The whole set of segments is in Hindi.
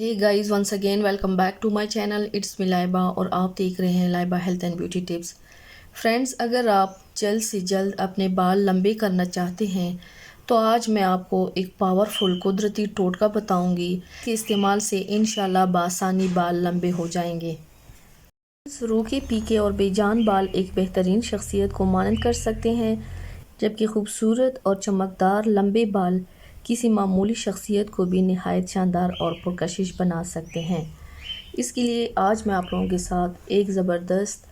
Hey guys, once again welcome back to my channel. It's me Laiba और आप देख रहे हैं Laiba health and beauty tips. Friends, अगर आप जल्द से जल्द अपने बाल लंबे करना चाहते हैं तो आज मैं आपको एक पावरफुल कुदरती टोटका बताऊंगी कि इस्तेमाल से इंशाल्लाह बासानी बाल लंबे हो जाएंगे। रूखे पीके और बेजान बाल एक बेहतरीन शख्सियत को मानद कर सकते हैं, जबकि खूबसूरत और चमकदार लंबे बाल किसी मामूली शख्सियत को भी नहायत शानदार और पुरकशिश बना सकते हैं। इसके लिए आज मैं आप लोगों के साथ एक ज़बरदस्त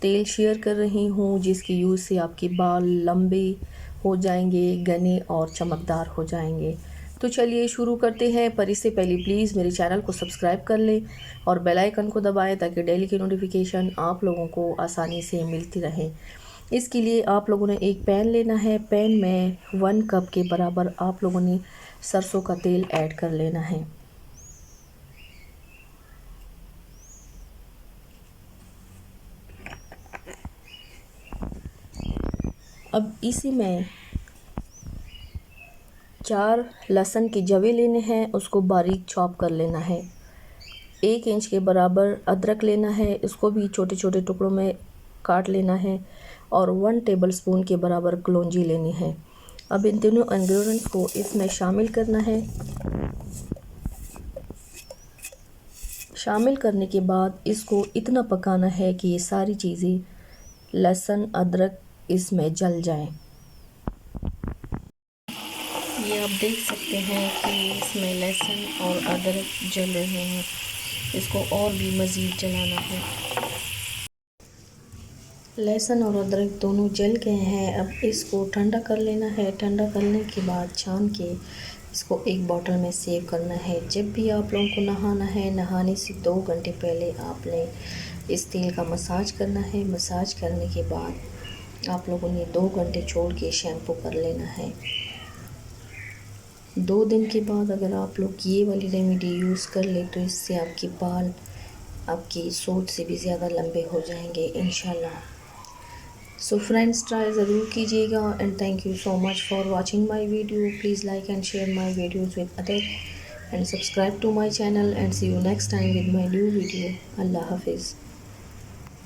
तेल शेयर कर रही हूँ, जिसके यूज़ से आपके बाल लंबे हो जाएंगे, घने और चमकदार हो जाएंगे। तो चलिए शुरू करते हैं, पर इससे पहले प्लीज़ मेरे चैनल को सब्सक्राइब कर लें और बेल आइकन को दबाएं ताकि डेली की नोटिफिकेशन आप लोगों को आसानी से मिलती रहे। इसके लिए आप लोगों ने एक पैन लेना है। पैन में 1 कप के बराबर आप लोगों ने सरसों का तेल ऐड कर लेना है। अब इसी में 4 लहसुन के जवे लेने हैं, उसको बारीक चॉप कर लेना है। 1 इंच के बराबर अदरक लेना है, इसको भी छोटे छोटे टुकड़ों में काट लेना है। और 1 टेबलस्पून के बराबर कलौंजी लेनी है। अब इन तीनों इंग्रेडिएंट्स को इसमें शामिल करना है। शामिल करने के बाद इसको इतना पकाना है कि ये सारी चीज़ें लहसुन अदरक इसमें जल जाएं। ये आप देख सकते हैं कि इसमें लहसुन और अदरक जल रहे हैं। इसको और भी मज़ीद जलाना है। लहसुन और अदरक दोनों जल गए हैं। अब इसको ठंडा कर लेना है। ठंडा करने के बाद छान के इसको एक बोतल में सेव करना है। जब भी आप लोगों को नहाना है, नहाने से 2 घंटे पहले आपने इस तेल का मसाज करना है। मसाज करने के बाद आप लोगों ने 2 घंटे छोड़ के शैम्पू कर लेना है। 2 दिन के बाद अगर आप लोग ये वाली रेमेडी यूज़ कर ले तो इससे आपके बाल आपकी सोच से भी ज़्यादा लंबे हो जाएंगे इंशाल्लाह। सो फ्रेंड्स, ट्राई ज़रूर कीजिएगा and thank you so much for watching my video. Please like and share my videos with other and subscribe to my channel and see you next time with my new video. अल्लाह हाफिज़।